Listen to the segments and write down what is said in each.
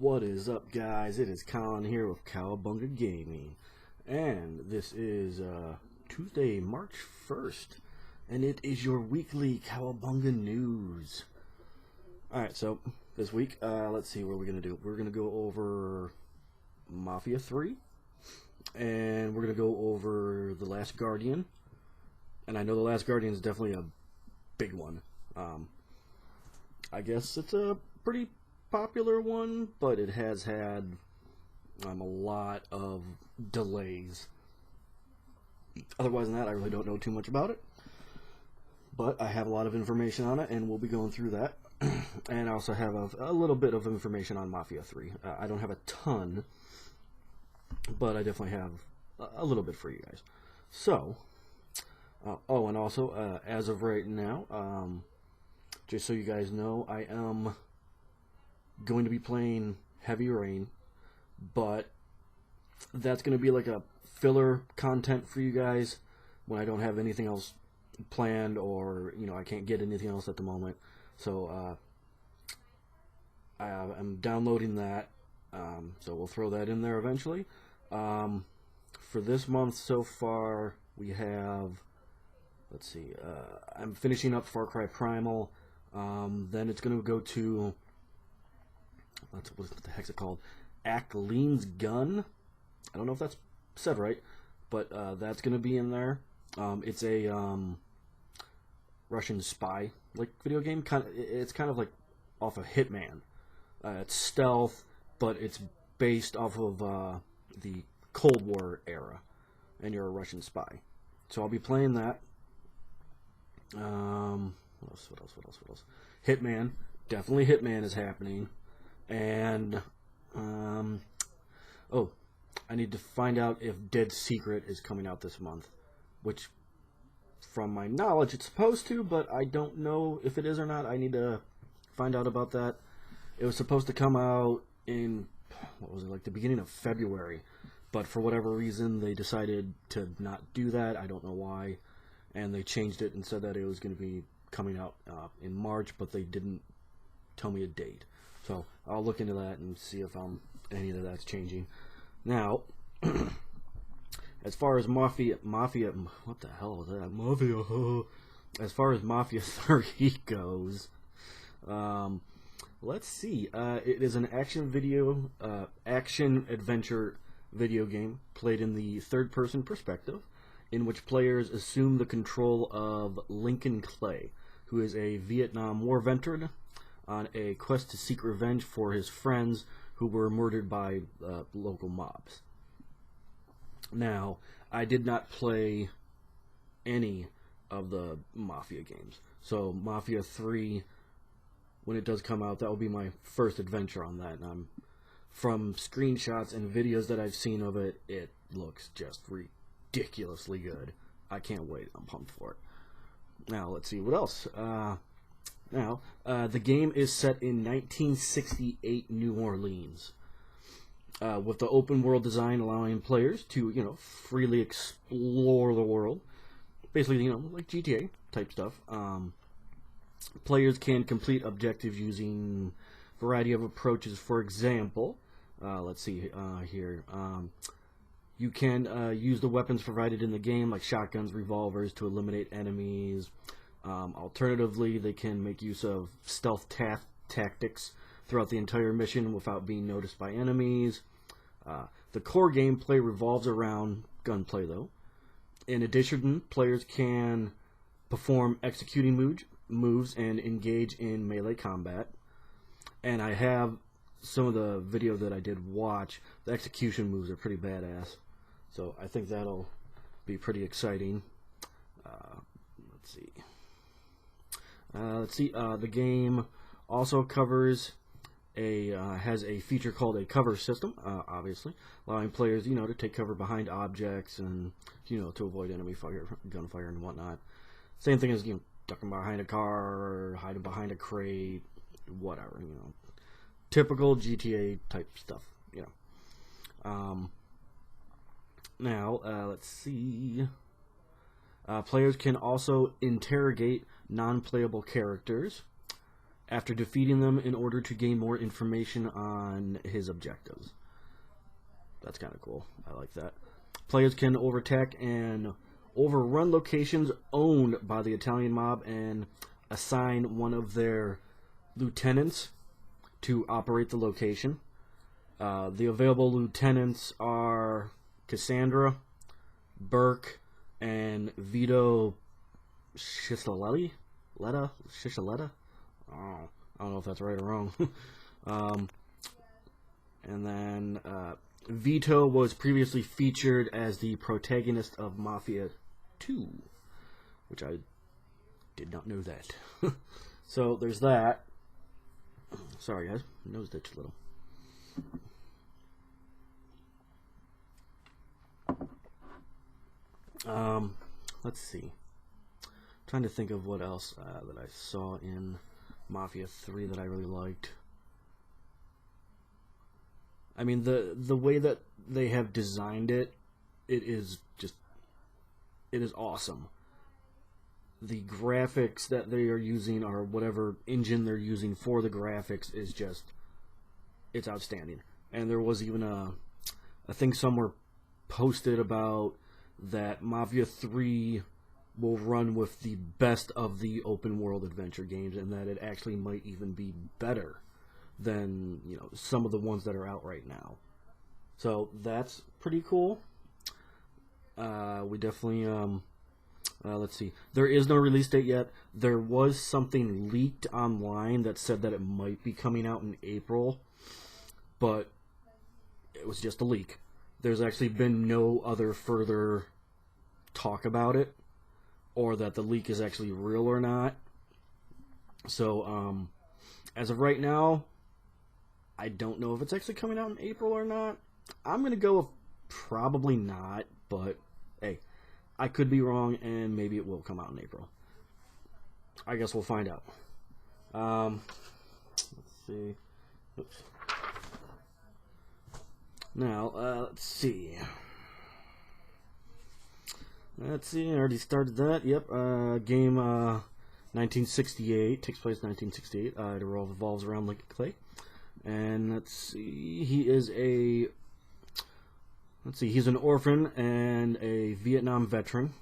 What is up, guys? It is Colin here with Cowabunga Gaming, and this is Tuesday, March 1st, and it is your weekly Cowabunga news. Alright, so this week, let's see what we're going to do. We're going to go over Mafia 3, and we're going to go over The Last Guardian, and I know The Last Guardian is definitely a big one. I guess it's a pretty popular one, but it has had a lot of delays. Otherwise than that, I really don't know too much about it, but I have a lot of information on it, and we'll be going through that. And I also have a little bit of information on Mafia 3. I don't have a ton, but I definitely have a little bit for you guys. So, oh, and also, as of right now, just so you guys know, I am going to be playing Heavy Rain, but that's going to be like a filler content for you guys when I don't have anything else planned, or I can't get anything else at the moment. So I'm downloading that, so we'll throw that in there eventually. For this month so far, we have, let's see, I'm finishing up Far Cry Primal. Then it's going to go to, what the heck's it called? Ackleen's Gun. I don't know if that's said right, but that's going to be in there. It's a Russian spy video game. It's kind of like off of Hitman. It's stealth, but it's based off of the Cold War era, and you're a Russian spy. So I'll be playing that. What else? Hitman. Definitely Hitman is happening. And, oh, I need to find out if Dead Secret is coming out this month. Which, from my knowledge, it's supposed to, but I don't know if it is or not. I need to find out about that. It was supposed to come out in, the beginning of February. But for whatever reason, they decided to not do that. I don't know why. And they changed it and said that it was going to be coming out in March, but they didn't tell me a date. So I'll look into that and see if any of that's changing. Now, as far as Mafia, what the hell is that? Mafia. As far as Mafia 3 goes, let's see. It is an action adventure video game played in the third-person perspective, in which players assume the control of Lincoln Clay, who is a Vietnam War veteran on a quest to seek revenge for his friends who were murdered by local mobs. Now, I did not play any of the Mafia games, so Mafia 3, when it does come out, that will be my first adventure on that. And from screenshots and videos that I've seen of it, it looks just ridiculously good. I can't wait. I'm pumped for it. Now, let's see what else. The game is set in 1968 New Orleans, with the open world design allowing players to, freely explore the world. Basically, like GTA type stuff. Players can complete objectives using a variety of approaches. For example, let's see here. You can use the weapons provided in the game, like shotguns, revolvers, to eliminate enemies. Alternatively, they can make use of stealth tactics throughout the entire mission without being noticed by enemies. The core gameplay revolves around gunplay, though. In addition, players can perform executing moves and engage in melee combat. And I have some of the video that I did watch. The execution moves are pretty badass, so I think that'll be pretty exciting. Let's see. The game also covers has a feature called a cover system, obviously, allowing players, to take cover behind objects and, to avoid enemy gunfire and whatnot. Same thing as, ducking behind a car or hiding behind a crate, whatever, typical GTA type stuff, Now, let's see. Players can also interrogate non-playable characters after defeating them in order to gain more information on his objectives. That's kind of cool. I like that. Players can overtake and overrun locations owned by the Italian mob and assign one of their lieutenants to operate the location. The available lieutenants are Cassandra, Burke, and Vito Scisoletta? Scisoletta? Oh, I don't know if that's right or wrong. And then Vito was previously featured as the protagonist of Mafia 2, which I did not know that. So there's that. Sorry guys, nose ditch a little. Let's see. I'm trying to think of what else that I saw in Mafia 3 that I really liked. I mean, the way that they have designed it, it is awesome. The graphics that they are using, or whatever engine they're using for the graphics, is just, it's outstanding. And there was even a thing somewhere posted about that Mafia 3 will run with the best of the open world adventure games, and that it actually might even be better than, you know, some of the ones that are out right now. So that's pretty cool. We definitely let's see. There is no release date yet. There was something leaked online that said that it might be coming out in April, but it was just a leak. There's actually been no other further talk about it, or that the leak is actually real or not. So, as of right now, I don't know if it's actually coming out in April or not. I'm going to go with probably not, but hey, I could be wrong, and maybe it will come out in April. I guess we'll find out. Let's see. Oops. Now, let's see. I already started that. Yep, game 1968, takes place 1968. It revolves around Lincoln Clay. And let's see, he's an orphan and a Vietnam veteran.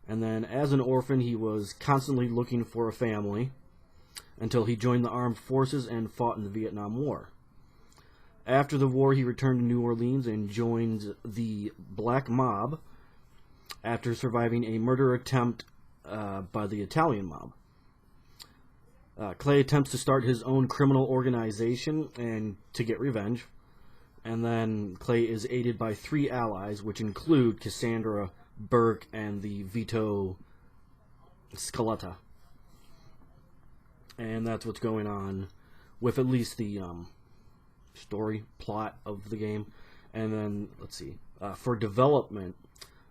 And then as an orphan, he was constantly looking for a family until he joined the armed forces and fought in the Vietnam War. After the war, he returned to New Orleans and joined the Black Mob after surviving a murder attempt by the Italian mob. Clay attempts to start his own criminal organization and to get revenge. And then Clay is aided by 3 allies, which include Cassandra, Burke, and the Vito Scisoletta. And that's what's going on with at least the story plot of the game. And then, let's see, for development,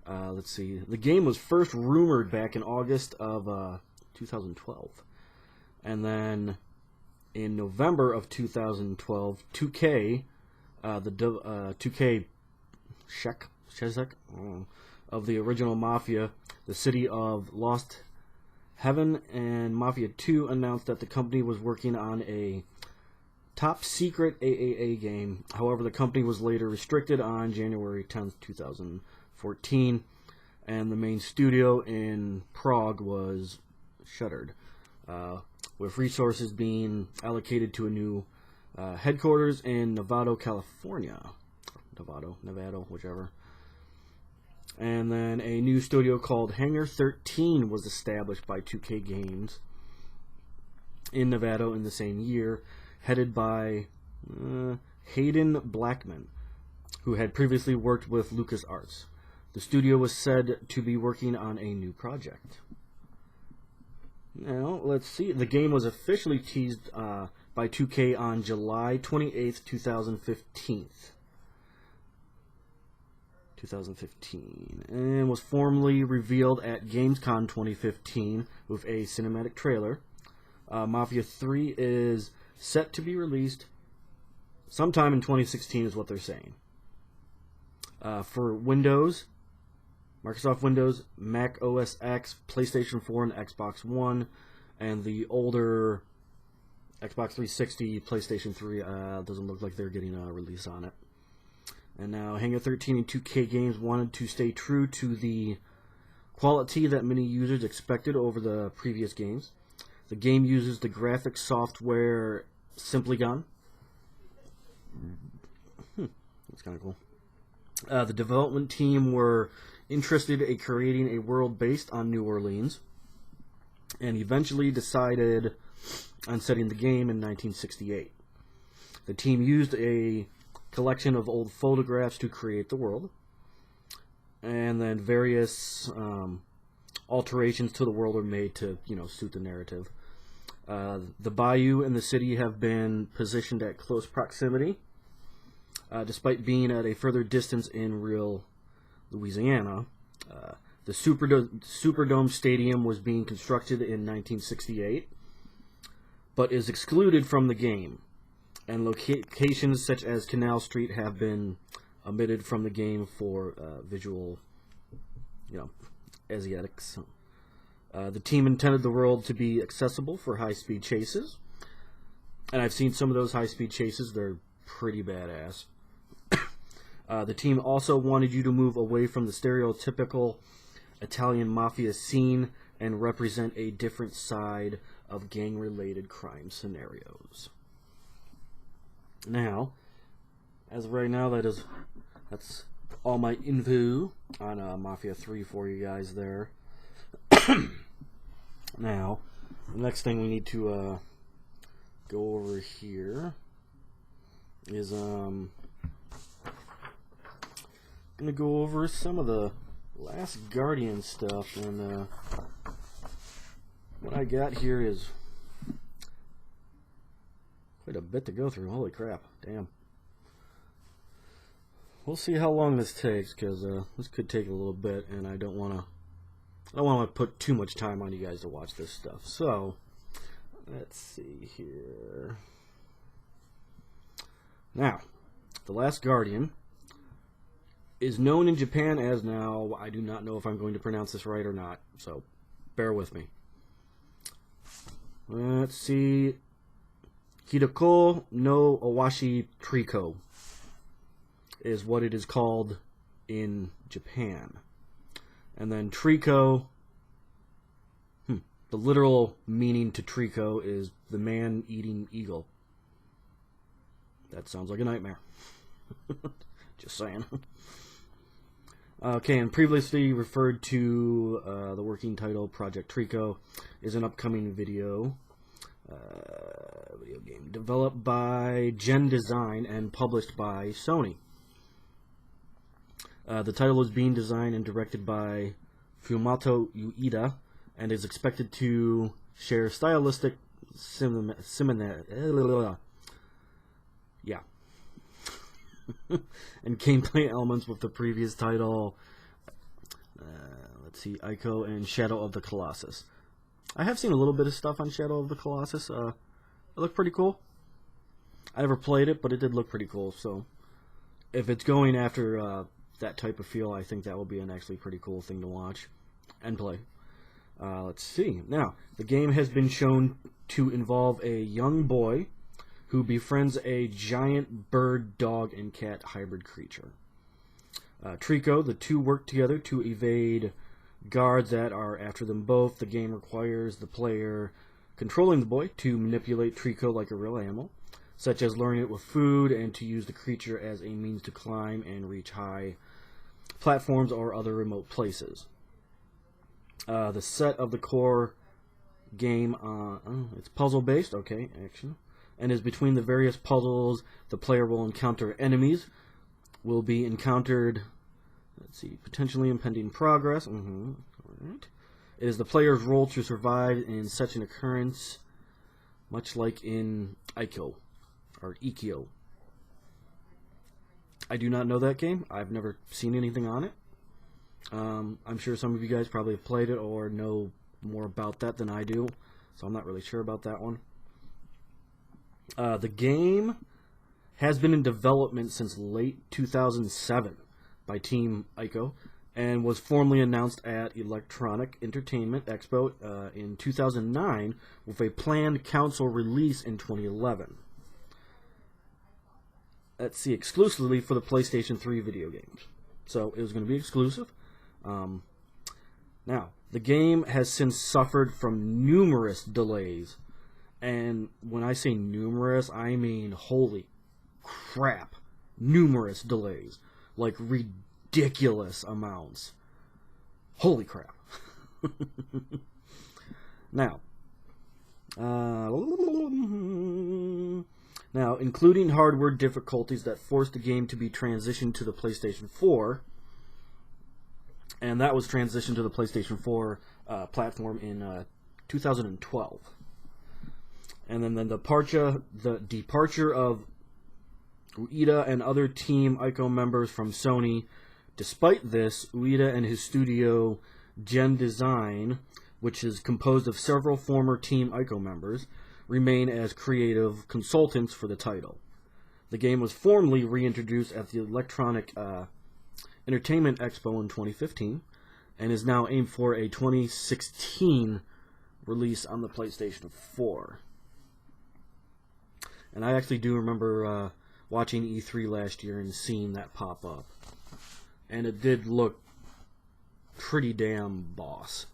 let's see, the game was first rumored back in August of 2012. And then in November of 2012, 2K, the 2K Shezek of the original Mafia, the City of Lost Heaven, and Mafia 2 announced that the company was working on a top secret AAA game. However, the company was later restricted on January 10th, 2014, and the main studio in Prague was shuttered, with resources being allocated to a new headquarters in Nevada, California. Nevada, whichever. And then a new studio called Hangar 13 was established by 2K Games in Nevada in the same year, headed by Hayden Blackman, who had previously worked with LucasArts. The studio was said to be working on a new project. Now, let's see. The game was officially teased by 2K on July 28th, 2015. And was formally revealed at Gamescom 2015 with a cinematic trailer. Mafia 3 is set to be released sometime in 2016 is what they're saying. For Windows, Microsoft Windows, Mac OS X, PlayStation 4, and Xbox One, and the older Xbox 360, PlayStation 3, doesn't look like they're getting a release on it. And now Hangar 13 and 2K Games wanted to stay true to the quality that many users expected over the previous games. The game uses the graphics software Simplygon. That's kind of cool. The development team were interested in creating a world based on New Orleans, and eventually decided on setting the game in 1968. The team used a collection of old photographs to create the world, and then various alterations to the world were made to, suit the narrative. The bayou and the city have been positioned at close proximity, despite being at a further distance in real Louisiana. The Superdome Stadium was being constructed in 1968, but is excluded from the game, and locations such as Canal Street have been omitted from the game for visual, Asiatics. The team intended the world to be accessible for high-speed chases, and I've seen some of those high-speed chases. They're pretty badass. The team also wanted you to move away from the stereotypical Italian Mafia scene and represent a different side of gang-related crime scenarios. Now, as of right now, that's all my info on Mafia 3 for you guys there. Now, the next thing we need to go over here is I'm gonna go over some of the Last Guardian stuff, and what I got here is quite a bit to go through. Holy crap, damn. We'll see how long this takes, because this could take a little bit, and I don't want to put too much time on you guys to watch this stuff. So, let's see here. Now, The Last Guardian is known in Japan as, now, I do not know if I'm going to pronounce this right or not, so bear with me. Let's see. Hideko no Owashi Triko is what it is called in Japan. And then Triko, the literal meaning to Triko is the man-eating eagle. That sounds like a nightmare. Just saying. Okay, and previously referred to, the working title Project Triko is an upcoming video game developed by Gen Design and published by Sony. The title is being designed and directed by Fumato Ueda and is expected to share stylistic and gameplay elements with the previous title. Let's see, Ico and Shadow of the Colossus. I have seen a little bit of stuff on Shadow of the Colossus. It looked pretty cool. I never played it, but it did look pretty cool. So, if it's going after that type of feel, I think that will be an actually pretty cool thing to watch and play. Let's see. Now, the game has been shown to involve a young boy who befriends a giant bird, dog, and cat hybrid creature. Triko, the two work together to evade guards that are after them both. The game requires the player controlling the boy to manipulate Triko like a real animal, such as luring it with food and to use the creature as a means to climb and reach high platforms or other remote places. The set of the core game, it's puzzle-based, okay, action, and is between the various puzzles. The player will encounter enemies, will be encountered, let's see, potentially impending progress. Alright. It is the player's role to survive in such an occurrence, much like in Ico, or Ikio. I do not know that game. I've never seen anything on it. I'm sure some of you guys probably have played it or know more about that than I do, so I'm not really sure about that one. The game has been in development since late 2007 by Team Ico, and was formally announced at Electronic Entertainment Expo in 2009 with a planned console release in 2011. Let's see, exclusively for the PlayStation 3 video games. So it was going to be exclusive. Now, the game has since suffered from numerous delays. And when I say numerous, I mean holy crap. Numerous delays. Like ridiculous amounts. Holy crap. Now, including hardware difficulties that forced the game to be transitioned to the PlayStation 4, and that was transitioned to the PlayStation 4 platform in 2012. And then the departure of Ueda and other Team Ico members from Sony. Despite this, Ueda and his studio Gen Design, which is composed of several former Team Ico members, remain as creative consultants for the title. The game was formally reintroduced at the Electronic Entertainment Expo in 2015 and is now aimed for a 2016 release on the PlayStation 4. And I actually do remember watching E3 last year and seeing that pop up. And it did look pretty damn boss.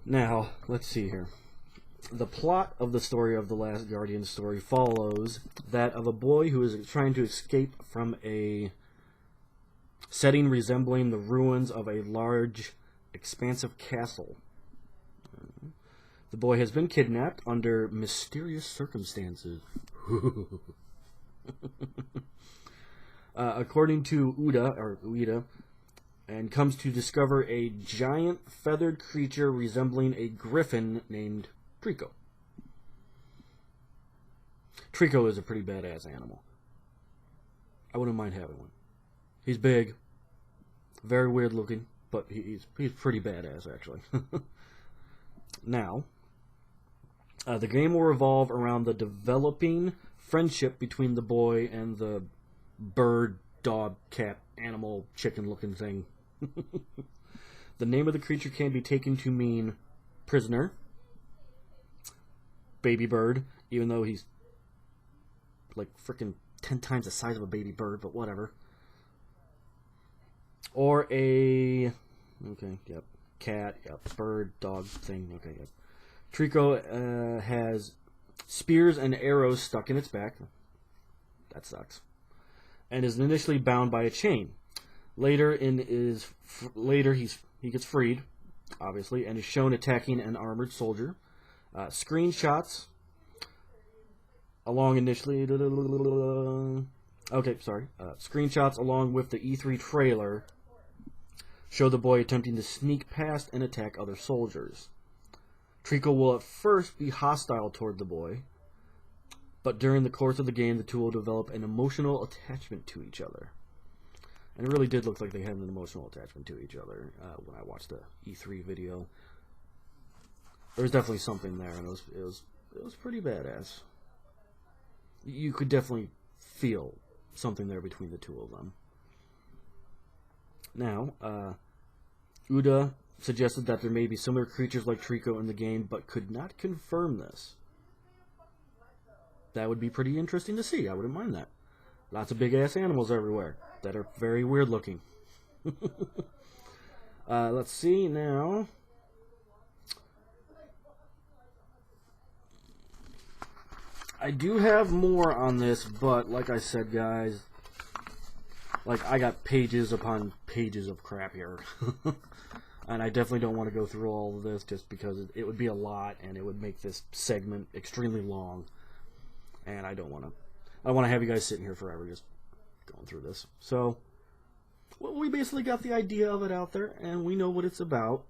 Now, let's see here. The plot of the story of The Last Guardian story follows that of a boy who is trying to escape from a setting resembling the ruins of a large, expansive castle. The boy has been kidnapped under mysterious circumstances. According to Ueda, and comes to discover a giant feathered creature resembling a griffin named Trico. Trico is a pretty badass animal. I wouldn't mind having one. He's big, very weird looking, but he's pretty badass actually. Now, the game will revolve around the developing friendship between the boy and the bird, dog, cat, animal, chicken-looking thing. The name of the creature can be taken to mean prisoner, baby bird, even though he's like freaking 10 times the size of a baby bird, but whatever. Or a... okay, yep. Cat, yep. Bird, dog thing, okay, yep. Trico has spears and arrows stuck in its back. That sucks. And is initially bound by a chain. Later he gets freed, obviously, and is shown attacking an armored soldier. Screenshots along initially. Screenshots along with the E3 trailer show the boy attempting to sneak past and attack other soldiers. Trico will at first be hostile toward the boy, but during the course of the game, the two will develop an emotional attachment to each other. And it really did look like they had an emotional attachment to each other when I watched the E3 video. There was definitely something there, and it was pretty badass. You could definitely feel something there between the two of them. Now, Ueda suggested that there may be similar creatures like Trico in the game, but could not confirm this. That would be pretty interesting to see. I wouldn't mind that. Lots of big-ass animals everywhere that are very weird-looking. Let's see now. I do have more on this, but like I said, guys, like I got pages upon pages of crap here. And I definitely don't want to go through all of this just because it would be a lot and it would make this segment extremely long. And I don't want to. I want to have you guys sitting here forever just going through this. So, well, we basically got the idea of it out there, and we know what it's about.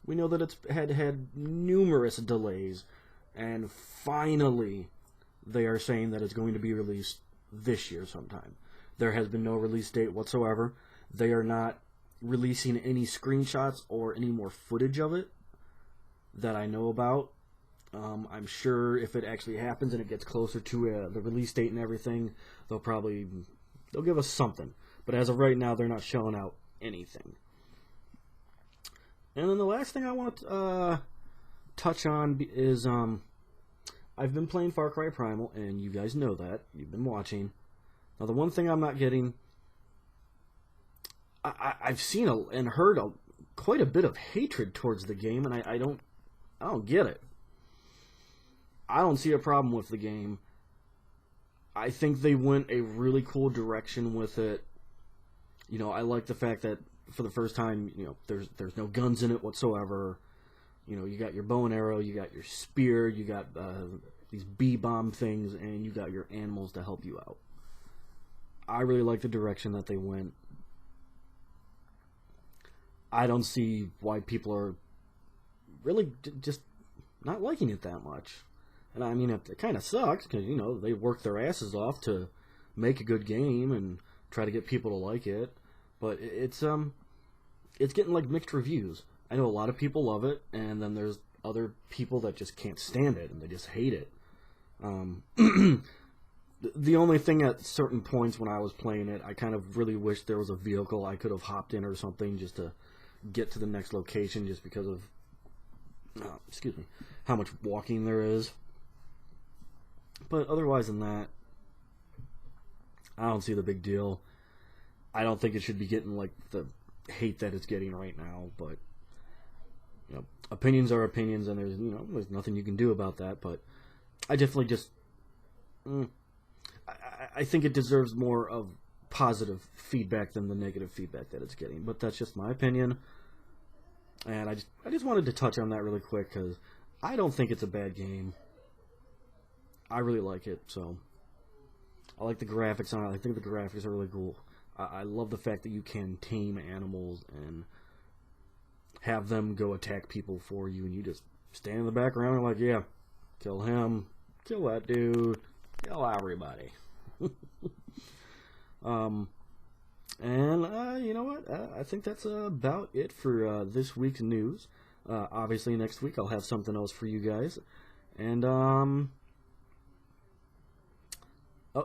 We know that it's had numerous delays, and finally, they are saying that it's going to be released this year sometime. There has been no release date whatsoever. They are not releasing any screenshots or any more footage of it that I know about. I'm sure if it actually happens and it gets closer to the release date and everything, they'll give us something. But as of right now, they're not showing out anything. And then the last thing I want to touch on is I've been playing Far Cry Primal, and you guys know that. You've been watching. Now, the one thing I'm not getting, I've seen and heard quite a bit of hatred towards the game, and I don't get it. I don't see a problem with the game. I think they went a really cool direction with it. You know, I like the fact that for the first time, you know, there's no guns in it whatsoever. You know, you got your bow and arrow, you got your spear, you got these bee-bomb things, and you got your animals to help you out. I really like the direction that they went. I don't see why people are really just not liking it that much. And I mean, it kind of sucks because, you know, they work their asses off to make a good game and try to get people to like it. But it's getting like mixed reviews. I know a lot of people love it, and then there's other people that just can't stand it and they just hate it. The only thing at certain points when I was playing it, I kind of really wished there was a vehicle I could have hopped in or something just to get to the next location, just because of how much walking there is. But otherwise than that, I don't see the big deal. I don't think it should be getting like the hate that it's getting right now, but you know, opinions are opinions, and there's nothing you can do about that. But I definitely just I think it deserves more of positive feedback than the negative feedback that it's getting. But that's just my opinion, and I just wanted to touch on that really quick because I don't think it's a bad game. I really like it, so I like the graphics on it. I think the graphics are really cool. I love the fact that you can tame animals and have them go attack people for you, and you just stand in the background and like, yeah, kill him, kill that dude, kill everybody. You know what? I think that's about it for this week's news. Obviously, next week I'll have something else for you guys, and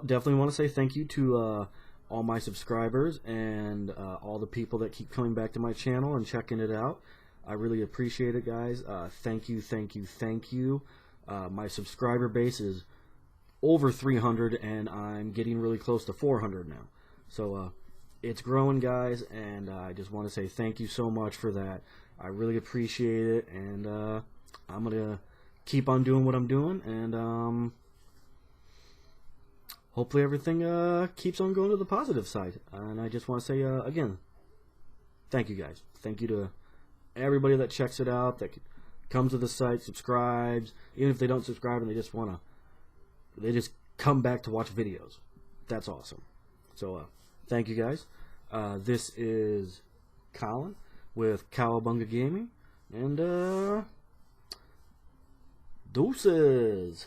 definitely want to say thank you to all my subscribers and all the people that keep coming back to my channel and checking it out. I really appreciate it, guys. Thank you, thank you, thank you. My subscriber base is over 300, and I'm getting really close to 400 now. So it's growing, guys, and I just want to say thank you so much for that. I really appreciate it, and I'm going to keep on doing what I'm doing, and hopefully everything keeps on going to the positive side. And I just want to say, again, thank you, guys. Thank you to everybody that checks it out, that comes to the site, subscribes. Even if they don't subscribe and they just come back to watch videos. That's awesome. So, thank you, guys. This is Colin with Cowabunga Gaming, and deuces.